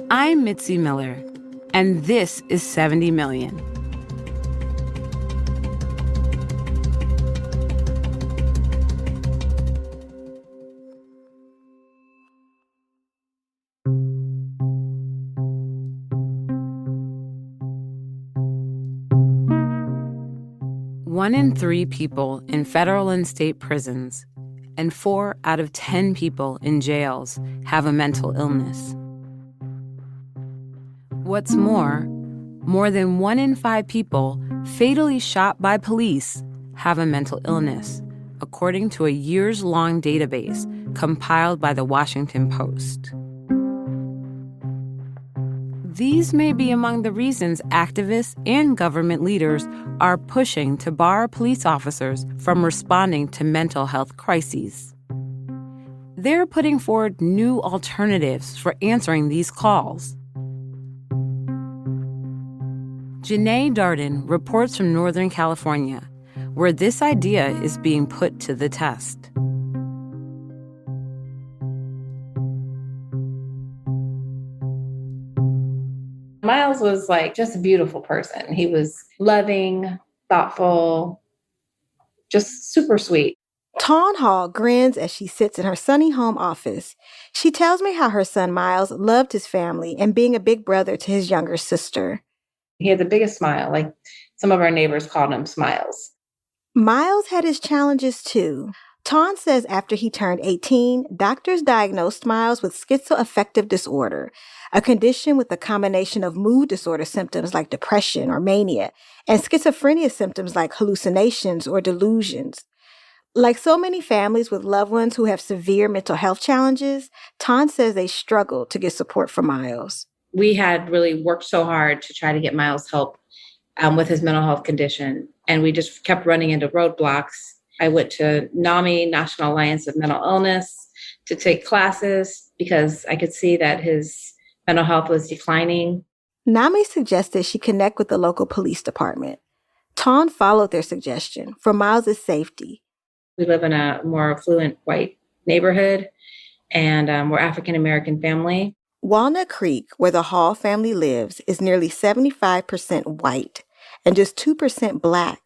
I'm Mitzi Miller, and this is 70 Million. One in 3 people in federal and state prisons and 4 out of 10 people in jails have a mental illness. What's more than 1 in 5 people fatally shot by police have a mental illness, according to a years-long database compiled by the Washington Post. These may be among the reasons activists and government leaders are pushing to bar police officers from responding to mental health crises. They're putting forward new alternatives for answering these calls. Jeneé Darden reports from Northern California, where this idea is being put to the test. Miles was just a beautiful person. He was loving, thoughtful, just super sweet. Tawn Hall grins as she sits in her sunny home office. She tells me how her son Miles loved his family and being a big brother to his younger sister. He had the biggest smile. Some of our neighbors called him Smiles. Miles had his challenges too. Tawn says after he turned 18, doctors diagnosed Miles with schizoaffective disorder, a condition with a combination of mood disorder symptoms like depression or mania, and schizophrenia symptoms like hallucinations or delusions. Like so many families with loved ones who have severe mental health challenges, Tawn says they struggled to get support for Miles. We had really worked so hard to try to get Miles help with his mental health condition, and we just kept running into roadblocks. I went to NAMI, National Alliance of Mental Illness, to take classes because I could see that his mental health was declining. NAMI suggested she connect with the local police department. Tawn followed their suggestion for Miles' safety. We live in a more affluent white neighborhood, and we're African-American family. Walnut Creek, where the Hall family lives, is nearly 75% white and just 2% Black.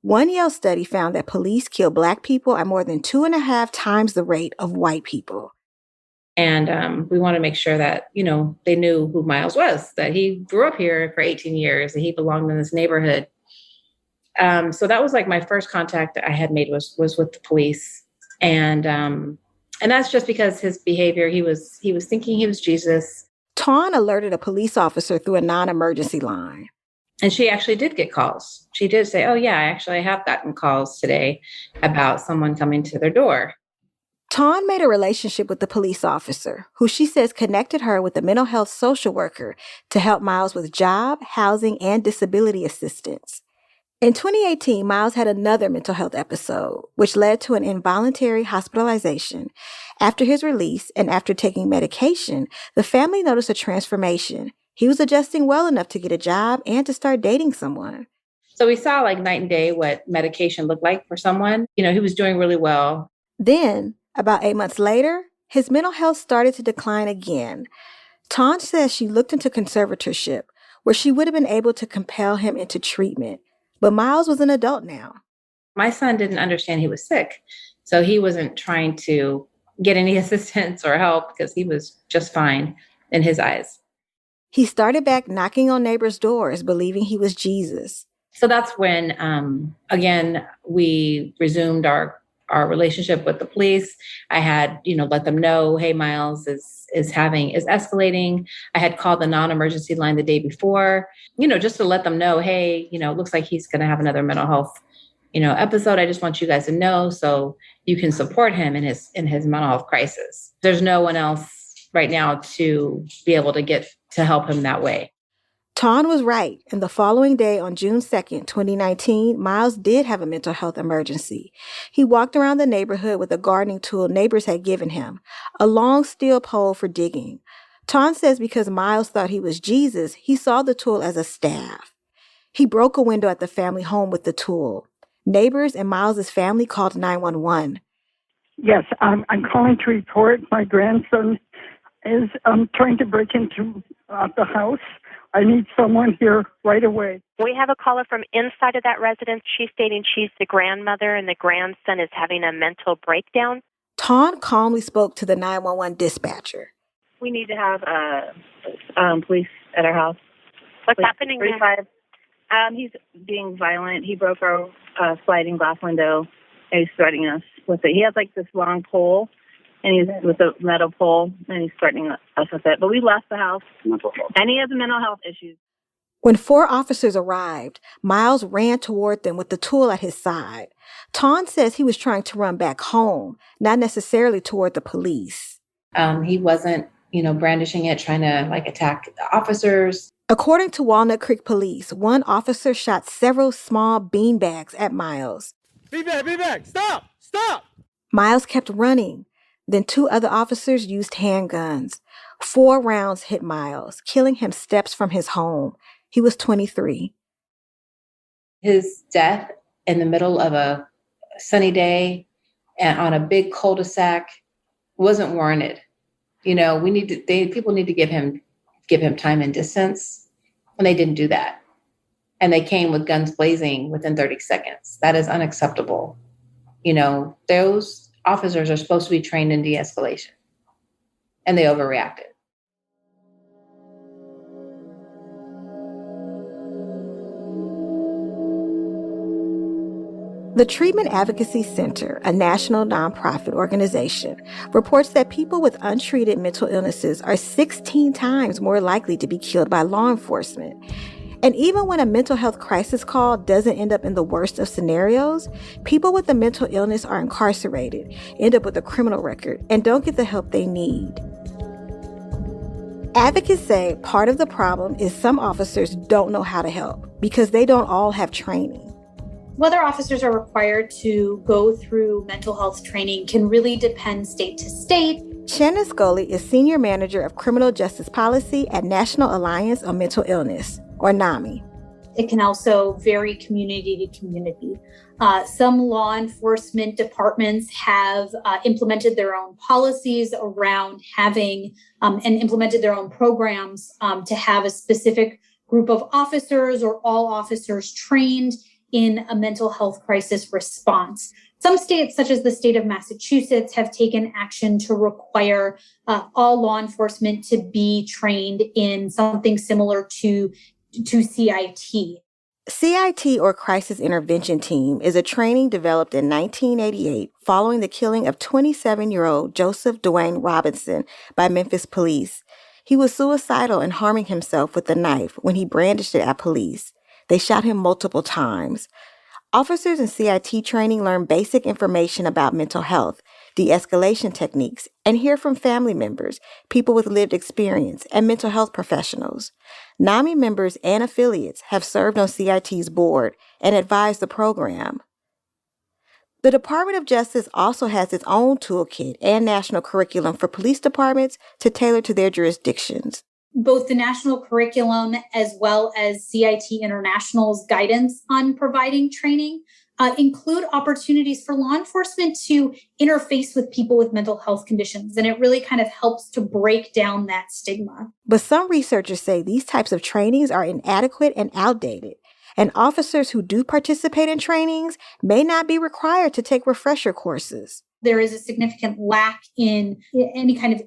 One Yale study found that police kill Black people at more than 2.5 times the rate of white people. And we want to make sure that, they knew who Miles was, that he grew up here for 18 years, and he belonged in this neighborhood. So that was my first contact I had made was with the police. And that's just because his behavior, he was thinking he was Jesus. Tawn alerted a police officer through a non-emergency line. And she actually did get calls. She did say, oh, yeah, I have gotten calls today about someone coming to their door. Tawn made a relationship with the police officer, who she says connected her with a mental health social worker to help Miles with job, housing, and disability assistance. In 2018, Miles had another mental health episode, which led to an involuntary hospitalization. After his release and after taking medication, the family noticed a transformation. He was adjusting well enough to get a job and to start dating someone. So we saw night and day what medication looked like for someone. He was doing really well. Then, about 8 months later, his mental health started to decline again. Tawn says she looked into conservatorship, where she would have been able to compel him into treatment. But Miles was an adult now. My son didn't understand he was sick, so he wasn't trying to get any assistance or help because he was just fine in his eyes. He started back knocking on neighbors' doors, believing he was Jesus. So that's when, again, we resumed our relationship with the police. I had, let them know, hey, Miles is escalating. I had called the non-emergency line the day before, just to let them know, hey, it looks like he's going to have another mental health, episode. I just want you guys to know so you can support him in his mental health crisis. There's no one else right now to be able to get to help him that way. Tawn was right, and the following day on June 2nd, 2019, Miles did have a mental health emergency. He walked around the neighborhood with a gardening tool neighbors had given him, a long steel pole for digging. Tawn says because Miles thought he was Jesus, he saw the tool as a staff. He broke a window at the family home with the tool. Neighbors and Miles's family called 911. Yes, I'm calling to report my grandson is trying to break into the house. I need someone here right away. We have a caller from inside of that residence. She's stating she's the grandmother and the grandson is having a mental breakdown. Tawn calmly spoke to the 911 dispatcher. We need to have police at our house. What's happening there? He's being violent. He broke our sliding glass window, and he's threatening us with it. He has like this long pole, and he's with a metal pole, and he's threatening us with it. But we left the house, and he has mental health issues. When 4 officers arrived, Miles ran toward them with the tool at his side. Tawn says he was trying to run back home, not necessarily toward the police. He wasn't, brandishing it, trying to attack the officers. According to Walnut Creek Police, one officer shot several small beanbags at Miles. Beanbag, stop! Miles kept running. Then 2 other officers used handguns. 4 rounds hit Miles, killing him steps from his home. He was 23. His death in the middle of a sunny day and on a big cul-de-sac wasn't warranted. People need to give him time and distance, and they didn't do that. And they came with guns blazing within 30 seconds. That is unacceptable. Those officers are supposed to be trained in de-escalation, and they overreacted. The Treatment Advocacy Center, a national nonprofit organization, reports that people with untreated mental illnesses are 16 times more likely to be killed by law enforcement. And even when a mental health crisis call doesn't end up in the worst of scenarios, people with a mental illness are incarcerated, end up with a criminal record, and don't get the help they need. Advocates say part of the problem is some officers don't know how to help because they don't all have training. Whether officers are required to go through mental health training can really depend state to state. Shannon Scully is Senior Manager of Criminal Justice Policy at National Alliance on Mental Illness, or NAMI. It can also vary community to community. Some law enforcement departments have implemented their own policies around having and implemented their own programs to have a specific group of officers or all officers trained in a mental health crisis response. Some states, such as the state of Massachusetts, have taken action to require all law enforcement to be trained in something similar to CIT. CIT, or Crisis Intervention Team, is a training developed in 1988 following the killing of 27-year-old Joseph Dwayne Robinson by Memphis police. He was suicidal and harming himself with a knife when he brandished it at police. They shot him multiple times. Officers in CIT training learn basic information about mental health, de-escalation techniques, and hear from family members, people with lived experience, and mental health professionals. NAMI members and affiliates have served on CIT's board and advised the program. The Department of Justice also has its own toolkit and national curriculum for police departments to tailor to their jurisdictions. Both the national curriculum as well as CIT International's guidance on providing training include opportunities for law enforcement to interface with people with mental health conditions. And it really kind of helps to break down that stigma. But some researchers say these types of trainings are inadequate and outdated. And officers who do participate in trainings may not be required to take refresher courses. There is a significant lack in any kind of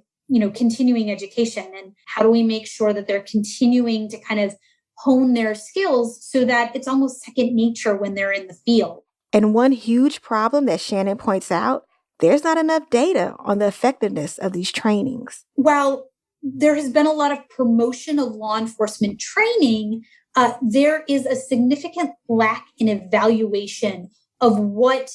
continuing education. And how do we make sure that they're continuing to kind of hone their skills so that it's almost second nature when they're in the field? And one huge problem that Shannon points out, there's not enough data on the effectiveness of these trainings. While there has been a lot of promotion of law enforcement training, there is a significant lack in evaluation of what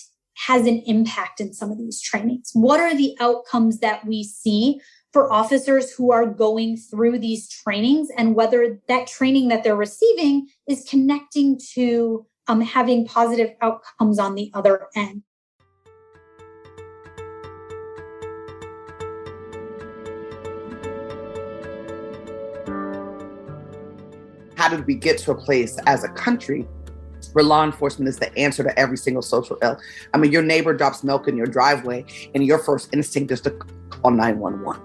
has an impact in some of these trainings. What are the outcomes that we see for officers who are going through these trainings, and whether that training that they're receiving is connecting to having positive outcomes on the other end? How did we get to a place as a country where law enforcement is the answer to every single social ill. I mean, your neighbor drops milk in your driveway and your first instinct is to call 911.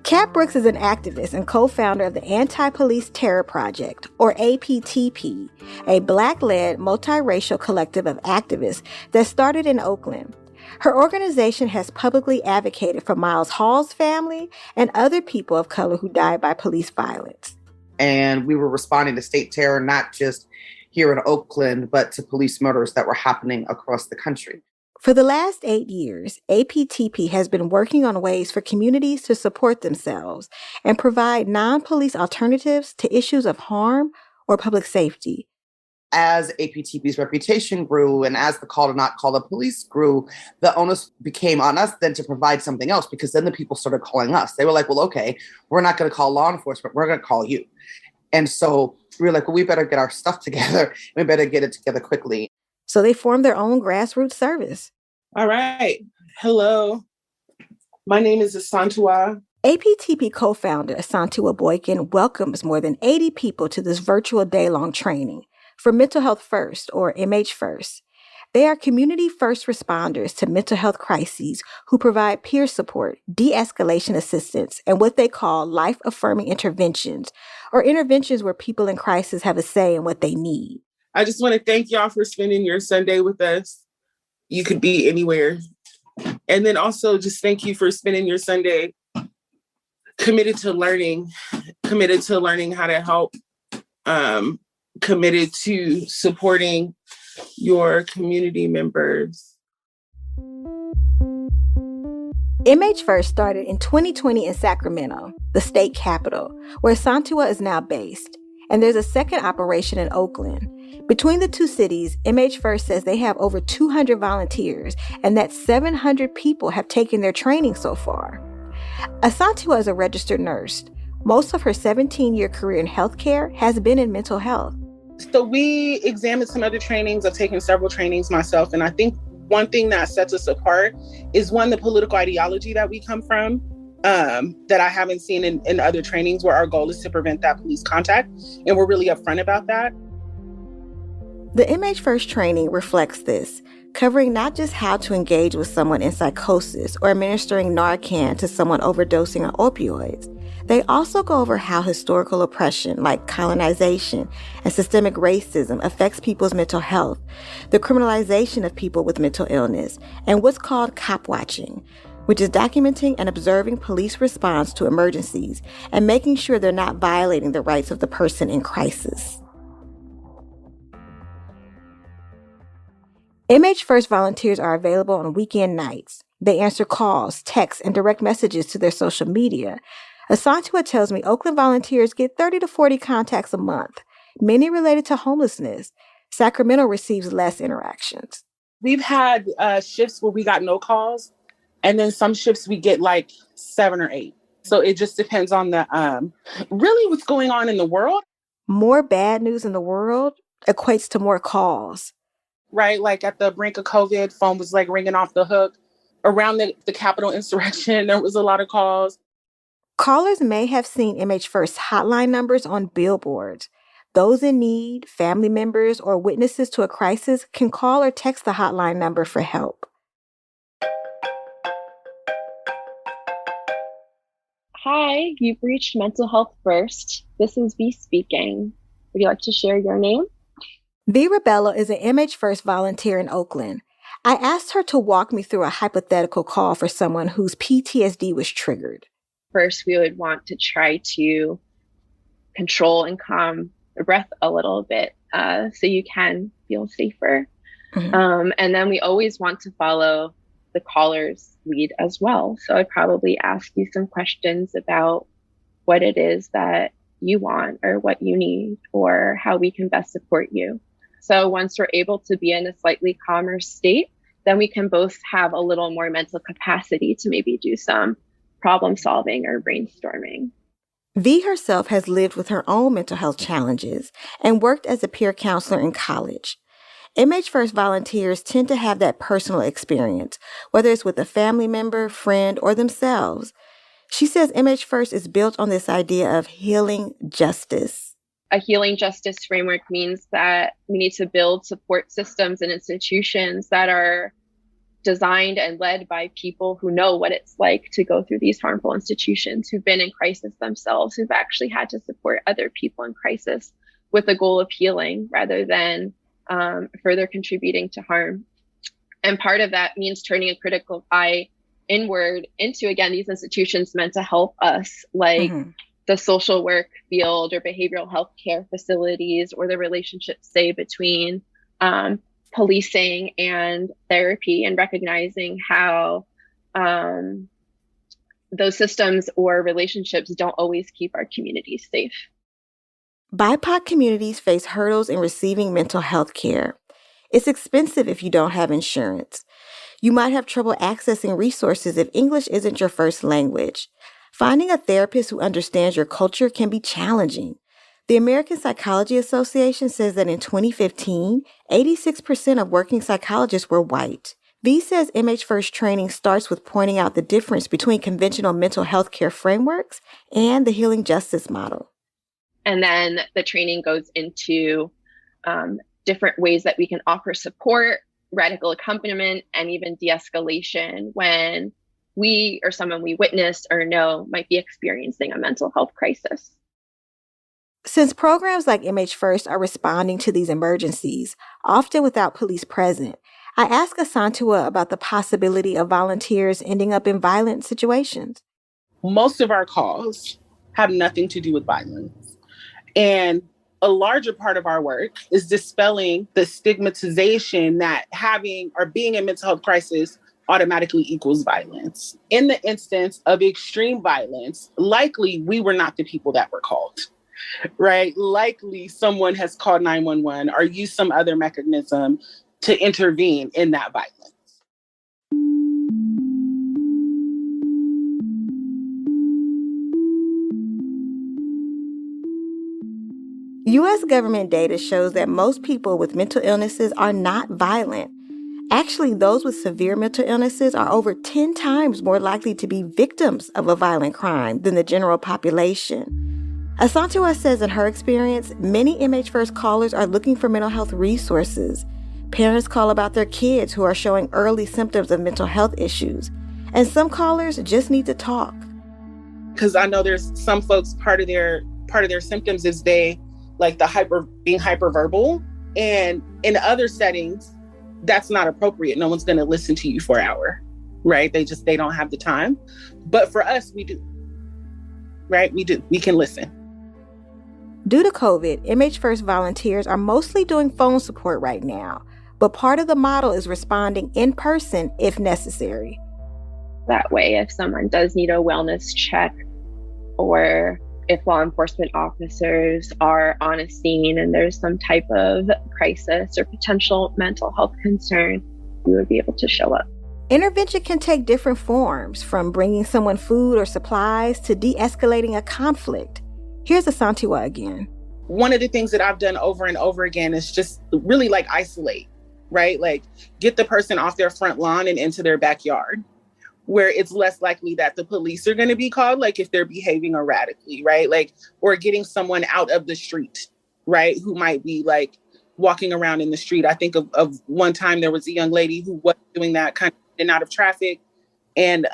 Kat Brooks is an activist and co-founder of the Anti-Police Terror Project, or APTP, a Black-led multiracial collective of activists that started in Oakland. Her organization has publicly advocated for Miles Hall's family and other people of color who died by police violence. And we were responding to state terror, not just here in Oakland, but to police murders that were happening across the country. For the last 8 years, APTP has been working on ways for communities to support themselves and provide non-police alternatives to issues of harm or public safety. As APTP's reputation grew and as the call to not call the police grew, the onus became on us then to provide something else, because then the people started calling us. They were like, well, okay, we're not going to call law enforcement. We're going to call you. And so we were like, well, we better get our stuff together. We better get it together quickly. So they formed their own grassroots service. All right. Hello. My name is Asantua. APTP co-founder Asantua Boykin welcomes more than 80 people to this virtual day-long training for Mental Health First, or MH First. They are community first responders to mental health crises who provide peer support, de-escalation assistance, and what they call life-affirming interventions, or interventions where people in crisis have a say in what they need. I just want to thank y'all for spending your Sunday with us. You could be anywhere. And then also just thank you for spending your Sunday committed to learning how to help, committed to supporting your community members. MH First started in 2020 in Sacramento, the state capital, where Santua is now based. And there's a second operation in Oakland. Between the two cities, MH First says they have over 200 volunteers and that 700 people have taken their training so far. Asantua is a registered nurse. Most of her 17-year career in healthcare has been in mental health. So we examined some other trainings. I've taken several trainings myself. And I think one thing that sets us apart is, one, the political ideology that we come from, that I haven't seen in other trainings, where our goal is to prevent that police contact. And we're really upfront about that. The MH First training reflects this, covering not just how to engage with someone in psychosis or administering Narcan to someone overdosing on opioids. They also go over how historical oppression like colonization and systemic racism affects people's mental health, the criminalization of people with mental illness, and what's called cop watching, which is documenting and observing police response to emergencies and making sure they're not violating the rights of the person in crisis. MH First volunteers are available on weekend nights. They answer calls, texts, and direct messages to their social media. Asantua tells me Oakland volunteers get 30 to 40 contacts a month, many related to homelessness. Sacramento receives less interactions. We've had shifts where we got no calls, and then some shifts we get like 7 or 8. So it just depends on the really what's going on in the world. More bad news in the world equates to more calls. Right, like at the brink of COVID, phone was like ringing off the hook. Around the Capitol insurrection, there was a lot of calls. Callers may have seen MH First hotline numbers on billboards. Those in need, family members, or witnesses to a crisis can call or text the hotline number for help. Hi, you've reached Mental Health First. This is V speaking. Would you like to share your name? V. Rebello is an MH First volunteer in Oakland. I asked her to walk me through a hypothetical call for someone whose PTSD was triggered. First, we would want to try to control and calm the breath a little bit so you can feel safer. Mm-hmm. And then we always want to follow the caller's lead as well. So I'd probably ask you some questions about what it is that you want or what you need or how we can best support you. So once we're able to be in a slightly calmer state, then we can both have a little more mental capacity to maybe do some problem solving or brainstorming. V herself has lived with her own mental health challenges and worked as a peer counselor in college. MH First volunteers tend to have that personal experience, whether it's with a family member, friend, or themselves. She says MH First is built on this idea of healing justice. A healing justice framework means that we need to build support systems and institutions that are designed and led by people who know what it's like to go through these harmful institutions, who've been in crisis themselves, who've actually had to support other people in crisis with the goal of healing rather than further contributing to harm. And part of that means turning a critical eye inward into, again, these institutions meant to help us, like the social work field or behavioral health care facilities, or the relationships, say, between policing and therapy, and recognizing how those systems or relationships don't always keep our communities safe. BIPOC communities face hurdles in receiving mental health care. It's expensive if you don't have insurance. You might have trouble accessing resources if English isn't your first language. Finding a therapist who understands your culture can be challenging. The American Psychology Association says that in 2015, 86% of working psychologists were white. V says MH First training starts with pointing out the difference between conventional mental health care frameworks and the healing justice model. And then the training goes into different ways that we can offer support, radical accompaniment, and even de-escalation when we or someone we witness or know might be experiencing a mental health crisis. Since programs like MH First are responding to these emergencies, often without police present, I asked Asantua about the possibility of volunteers ending up in violent situations. Most of our calls have nothing to do with violence. And a larger part of our work is dispelling the stigmatization that having or being in mental health crisis automatically equals violence. In the instance of extreme violence, likely we were not the people that were called, right? Likely someone has called 911 or used some other mechanism to intervene in that violence. U.S. government data shows that most people with mental illnesses are not violent. Actually, those with severe mental illnesses are over 10 times more likely to be victims of a violent crime than the general population. Asantua says in her experience, many MH First callers are looking for mental health resources. Parents call about their kids who are showing early symptoms of mental health issues. And some callers just need to talk. Because I know there's some folks, part of their symptoms is they like being hyperverbal. And in other settings, that's not appropriate. No one's going to listen to you for an hour, right? They don't have the time. But for us, we do, right? We do. We can listen. Due to COVID, MH First volunteers are mostly doing phone support right now, but part of the model is responding in person if necessary. That way, if someone does need a wellness check, or if law enforcement officers are on a scene and there's some type of crisis or potential mental health concern, we would be able to show up. Intervention can take different forms, from bringing someone food or supplies to de-escalating a conflict. Here's Asantua again. One of the things that I've done over and over again is just really like isolate, right? Like get the person off their front lawn and into their backyard, where it's less likely that the police are going to be called, like if they're behaving erratically, right? Like, or getting someone out of the street, right? Who might be like walking around in the street. I think of one time there was a young lady who was doing that, kind of in and out of traffic. And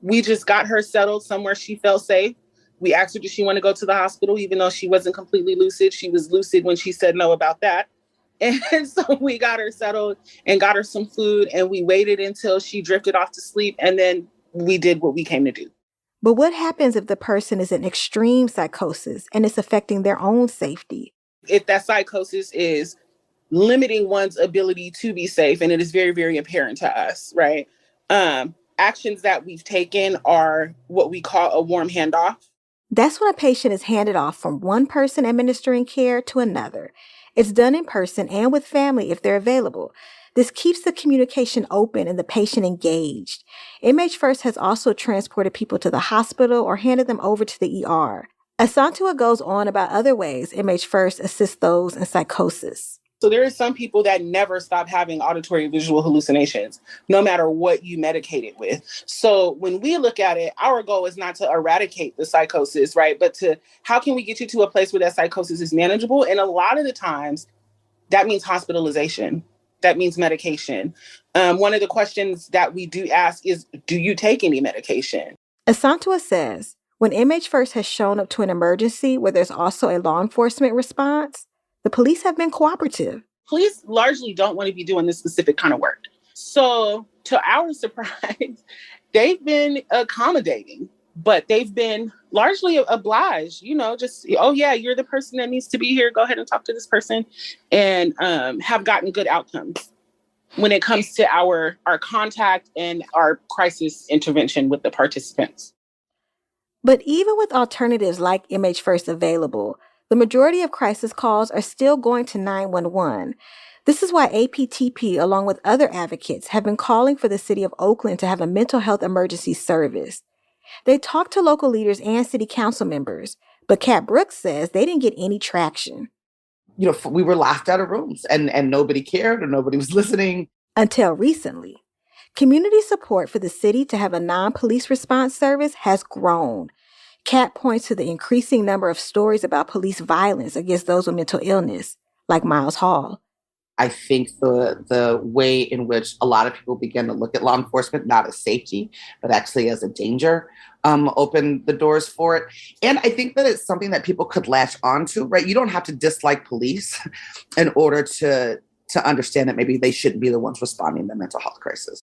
we just got her settled somewhere she felt safe. We asked her, did she want to go to the hospital? Even though she wasn't completely lucid, she was lucid when she said no about that. And so we got her settled and got her some food, and we waited until she drifted off to sleep. And then we did what we came to do. But what happens if the person is in extreme psychosis and it's affecting their own safety? If that psychosis is limiting one's ability to be safe, and it is very, very apparent to us, right? Actions that we've taken are what we call a warm handoff. That's when a patient is handed off from one person administering care to another. It's done in person and with family if they're available. This keeps the communication open and the patient engaged. MH First has also transported people to the hospital or handed them over to the ER. Asantua goes on about other ways MH First assists those in psychosis. So there are some people that never stop having auditory and visual hallucinations, no matter what you medicate it with. So when we look at it, our goal is not to eradicate the psychosis, right? But how can we get you to a place where that psychosis is manageable? And a lot of the times that means hospitalization. That means medication. One of the questions that we do ask is, do you take any medication? Asantua says, when MH First has shown up to an emergency where there's also a law enforcement response, the police have been cooperative. Police largely don't want to be doing this specific kind of work. So to our surprise, they've been accommodating, but they've been largely obliged, just, oh yeah, you're the person that needs to be here. Go ahead and talk to this person, and have gotten good outcomes when it comes to our contact and our crisis intervention with the participants. But even with alternatives like MH First available, the majority of crisis calls are still going to 911. This is why APTP, along with other advocates, have been calling for the city of Oakland to have a mental health emergency service. They talked to local leaders and city council members, but Kat Brooks says they didn't get any traction. We were laughed out of rooms and nobody cared or nobody was listening. Until recently. Community support for the city to have a non-police response service has grown. Kat points to the increasing number of stories about police violence against those with mental illness, like Miles Hall. I think the way in which a lot of people begin to look at law enforcement, not as safety, but actually as a danger, opened the doors for it. And I think that it's something that people could latch onto, right? You don't have to dislike police in order to understand that maybe they shouldn't be the ones responding to mental health crisis.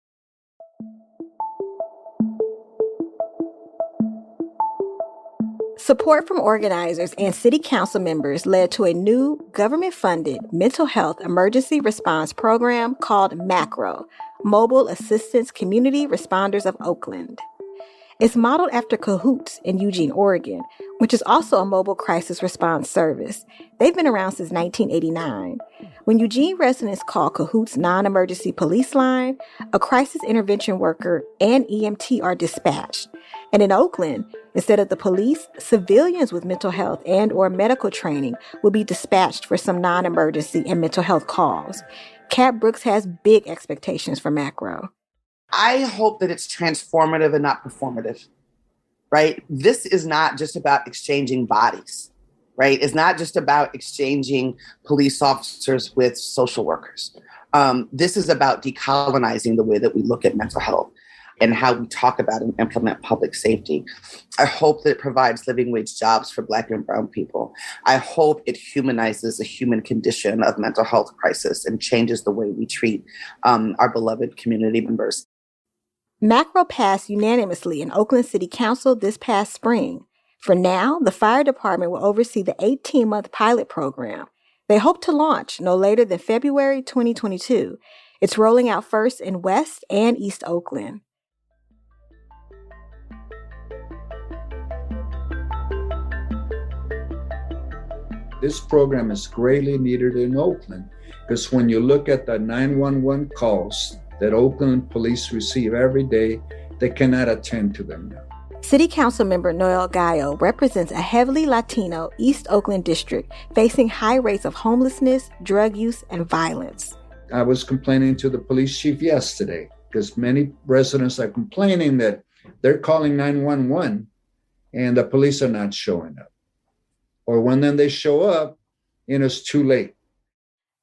Support from organizers and city council members led to a new government-funded mental health emergency response program called MACRO, Mobile Assistance Community Responders of Oakland. It's modeled after Cahoots in Eugene, Oregon, which is also a mobile crisis response service. They've been around since 1989. When Eugene residents call Cahoots non-emergency police line, a crisis intervention worker and EMT are dispatched. And in Oakland, instead of the police, civilians with mental health and or medical training will be dispatched for some non-emergency and mental health calls. Kat Brooks has big expectations for Macro. I hope that it's transformative and not performative, right? This is not just about exchanging bodies, right? It's not just about exchanging police officers with social workers. This is about decolonizing the way that we look at mental health and how we talk about and implement public safety. I hope that it provides living wage jobs for Black and Brown people. I hope it humanizes the human condition of mental health crisis and changes the way we treat our beloved community members. Macro passed unanimously in Oakland City Council this past spring. For now, the fire department will oversee the 18-month pilot program. They hope to launch no later than February 2022. It's rolling out first in West and East Oakland. This program is greatly needed in Oakland because when you look at the 911 calls that Oakland police receive every day, they cannot attend to them now. City Council member Noel Gallo represents a heavily Latino East Oakland district facing high rates of homelessness, drug use, and violence. I was complaining to the police chief yesterday because many residents are complaining that they're calling 911 and the police are not showing up. Or when then they show up, it's too late.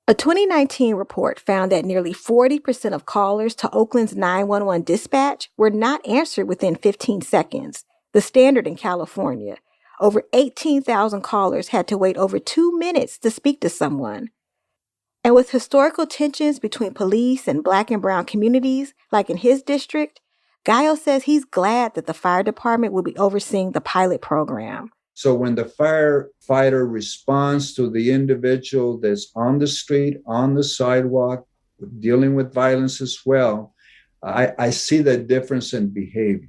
A 2019 report found that nearly 40% of callers to Oakland's 911 dispatch were not answered within 15 seconds, the standard in California. Over 18,000 callers had to wait over 2 minutes to speak to someone. And with historical tensions between police and Black and Brown communities, like in his district, Gallo says he's glad that the fire department will be overseeing the pilot program. So when the firefighter responds to the individual that's on the street, on the sidewalk, dealing with violence as well, I see the difference in behavior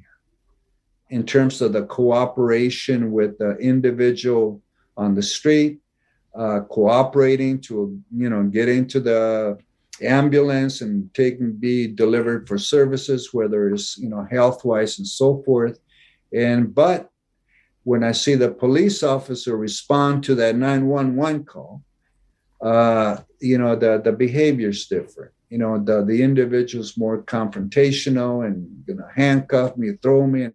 in terms of the cooperation with the individual on the street, cooperating to, get into the ambulance and be delivered for services, whether it's, health-wise and so forth. But when I see the police officer respond to that 911 call, The behavior's different. The individual's more confrontational and handcuff me, throw me.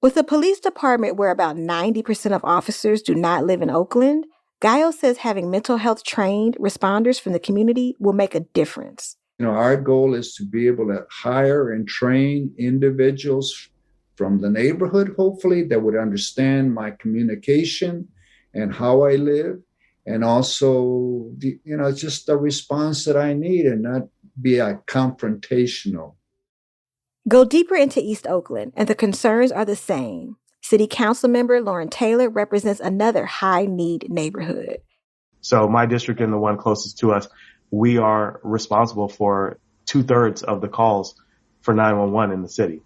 With a police department where about 90% of officers do not live in Oakland, Gaio says having mental health trained responders from the community will make a difference. Our goal is to be able to hire and train individuals from the neighborhood, hopefully, that would understand my communication and how I live, and also, just the response that I need and not be confrontational. Go deeper into East Oakland, and the concerns are the same. City Council member Lauren Taylor represents another high-need neighborhood. So my district and the one closest to us, we are responsible for 2/3 of the calls for 911 in the city.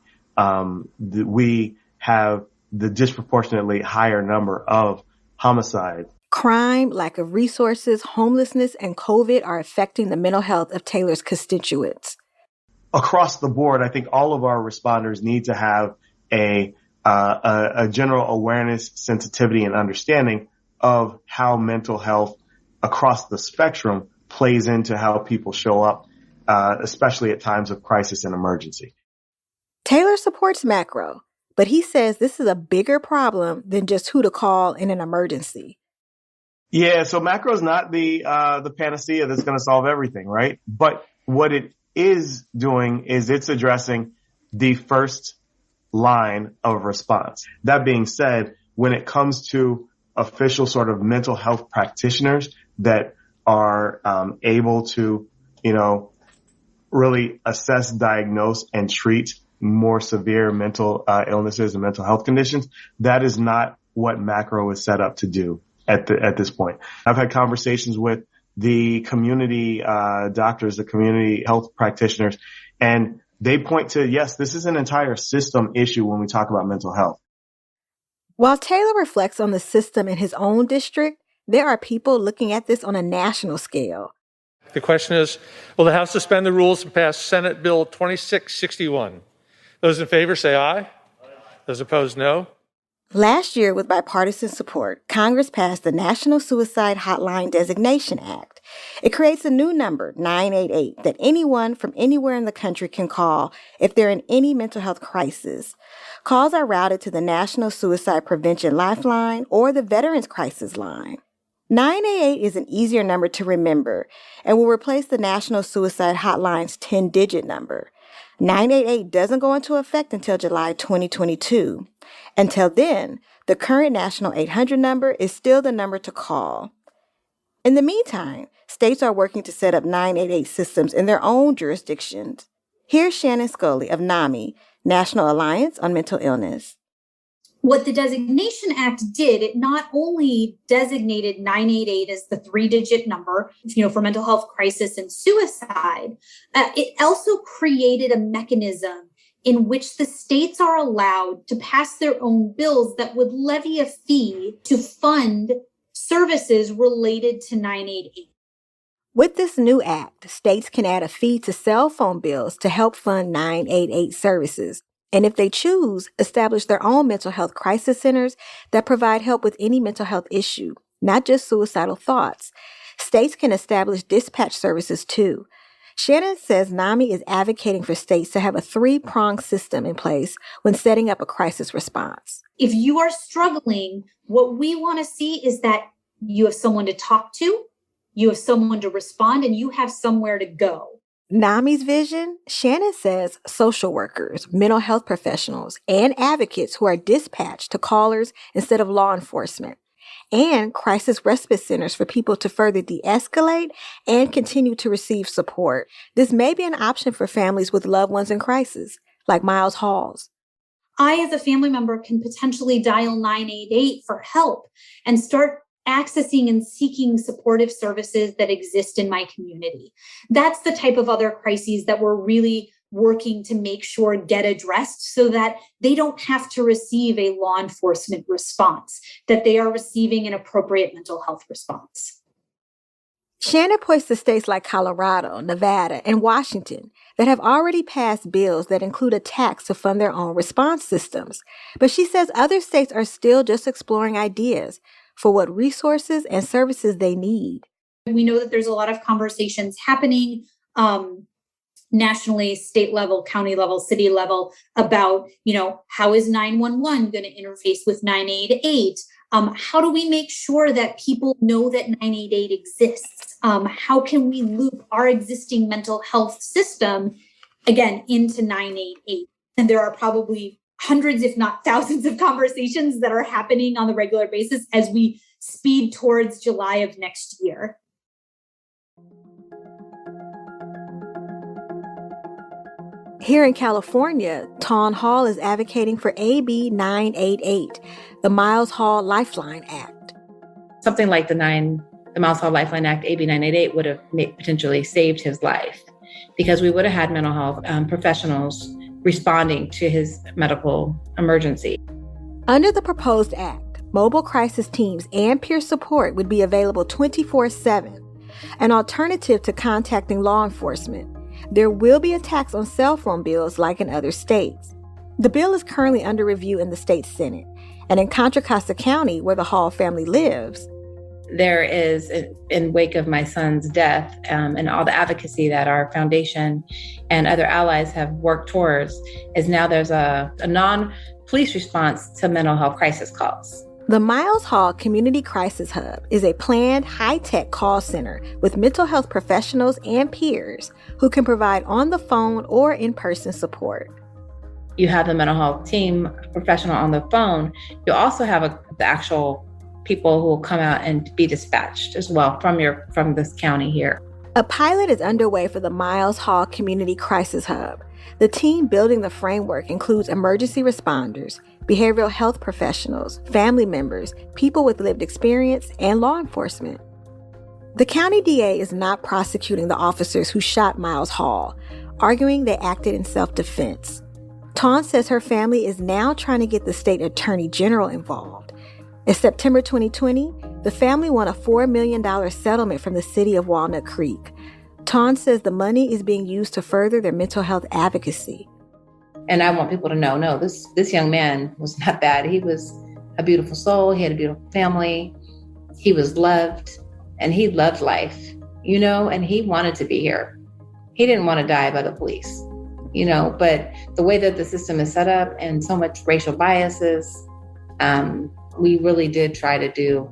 We have the disproportionately higher number of homicides. Crime, lack of resources, homelessness, and COVID are affecting the mental health of Taylor's constituents. Across the board, I think all of our responders need to have a general awareness, sensitivity, and understanding of how mental health across the spectrum plays into how people show up, especially at times of crisis and emergency. Taylor supports macro, but he says this is a bigger problem than just who to call in an emergency. Yeah, so macro is not the panacea that's going to solve everything, right? But what it is doing is it's addressing the first line of response. That being said, when it comes to official sort of mental health practitioners that are able to, really assess, diagnose, and treat more severe mental illnesses and mental health conditions, that is not what macro is set up to do at this point. I've had conversations with the community doctors, the community health practitioners, and they point to, yes, this is an entire system issue when we talk about mental health. While Taylor reflects on the system in his own district, there are people looking at this on a national scale. The question is, will the House suspend the rules and pass Senate Bill 2661? Those in favor say aye. Those opposed, no. Last year, with bipartisan support, Congress passed the National Suicide Hotline Designation Act. It creates a new number, 988, that anyone from anywhere in the country can call if they're in any mental health crisis. Calls are routed to the National Suicide Prevention Lifeline or the Veterans Crisis Line. 988 is an easier number to remember and will replace the National Suicide Hotline's 10-digit number. 988 doesn't go into effect until July 2022. Until then, the current national 800 number is still the number to call. In the meantime, states are working to set up 988 systems in their own jurisdictions. Here's Shannon Scully of NAMI, National Alliance on Mental Illness. What the Designation Act did, it not only designated 988 as the 3-digit number, for mental health crisis and suicide, it also created a mechanism in which the states are allowed to pass their own bills that would levy a fee to fund services related to 988. With this new act, states can add a fee to cell phone bills to help fund 988 services. And if they choose, establish their own mental health crisis centers that provide help with any mental health issue, not just suicidal thoughts. States can establish dispatch services too. Shannon says NAMI is advocating for states to have a 3-pronged system in place when setting up a crisis response. If you are struggling, what we want to see is that you have someone to talk to, you have someone to respond, and you have somewhere to go. NAMI's vision, Shannon says social workers, mental health professionals, and advocates who are dispatched to callers instead of law enforcement, and crisis respite centers for people to further de-escalate and continue to receive support. This may be an option for families with loved ones in crisis, like Miles Halls. I, as a family member, can potentially dial 988 for help and start accessing and seeking supportive services that exist in my community. That's the type of other crises that we're really working to make sure get addressed so that they don't have to receive a law enforcement response, that they are receiving an appropriate mental health response. Shannon points to states like Colorado, Nevada, and Washington that have already passed bills that include a tax to fund their own response systems. But she says other states are still just exploring ideas for what resources and services they need. We know that there's a lot of conversations happening nationally, state level, county level, city level about, how is 911 going to interface with 988? How do we make sure that people know that 988 exists? How can we loop our existing mental health system, again, into 988? And there are probably hundreds, if not thousands of conversations that are happening on the regular basis as we speed towards July of next year. Here in California, Town Hall is advocating for AB 988, the Miles Hall Lifeline Act. Something like the Miles Hall Lifeline Act, AB 988, would have potentially saved his life because we would have had mental health professionals responding to his medical emergency. Under the proposed act, mobile crisis teams and peer support would be available 24/7, an alternative to contacting law enforcement. There will be a tax on cell phone bills like in other states. The bill is currently under review in the state Senate, and in Contra Costa County, where the Hall family lives, there is, in wake of my son's death and all the advocacy that our foundation and other allies have worked towards, is now there's a non-police response to mental health crisis calls. The Miles Hall Community Crisis Hub is a planned high-tech call center with mental health professionals and peers who can provide on-the-phone or in-person support. You have the mental health team professional on the phone. You also have the actual people who will come out and be dispatched as well from this county here. A pilot is underway for the Miles Hall Community Crisis Hub. The team building the framework includes emergency responders, behavioral health professionals, family members, people with lived experience, and law enforcement. The county DA is not prosecuting the officers who shot Miles Hall, arguing they acted in self-defense. Tawn says her family is now trying to get the state attorney general involved. In September 2020, the family won a $4 million settlement from the city of Walnut Creek. Tawn says the money is being used to further their mental health advocacy. And I want people to know, no, this young man was not bad. He was a beautiful soul. He had a beautiful family. He was loved, and he loved life, and he wanted to be here. He didn't want to die by the police, but the way that the system is set up and so much racial biases, we really did try to do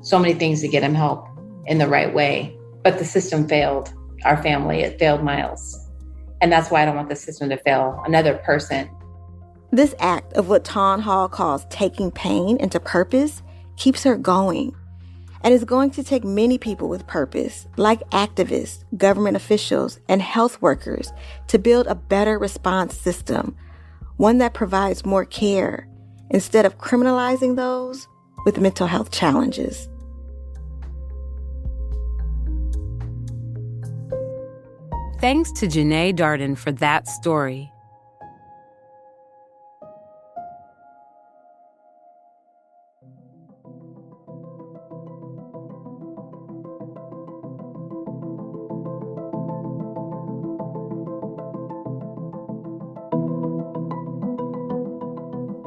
so many things to get him help in the right way. But the system failed our family. It failed Miles. And that's why I don't want the system to fail another person. This act of what Tawn Hall calls taking pain into purpose keeps her going. And it's going to take many people with purpose, like activists, government officials, and health workers, to build a better response system, one that provides more care, instead of criminalizing those with mental health challenges. Thanks to Jeneé Darden for that story.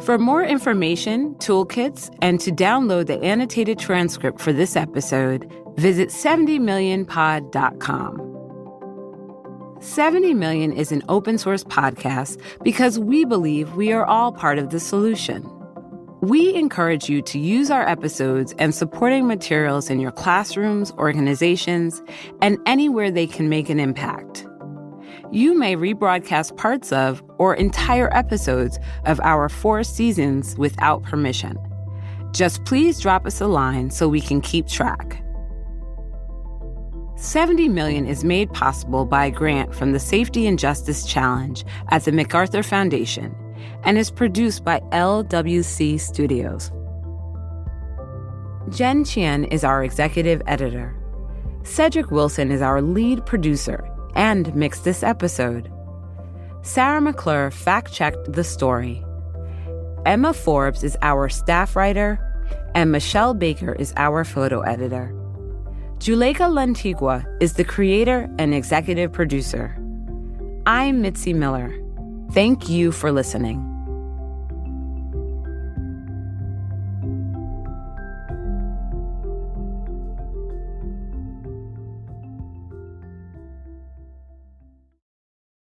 For more information, toolkits, and to download the annotated transcript for this episode, visit 70millionpod.com. 70 Million is an open-source podcast because we believe we are all part of the solution. We encourage you to use our episodes and supporting materials in your classrooms, organizations, and anywhere they can make an impact. You may rebroadcast parts of or entire episodes of our 4 seasons without permission. Just please drop us a line so we can keep track. 70 Million is made possible by a grant from the Safety and Justice Challenge at the MacArthur Foundation and is produced by LW&C Studios. Jen Chien is our executive editor. Cedric Wilson is our lead producer and mixed this episode. Sarah McClure fact-checked the story. Emma Forbes is our staff writer, and Michelle Baker is our photo editor. Juleka Lantigua is the creator and executive producer. I'm Mitzi Miller. Thank you for listening.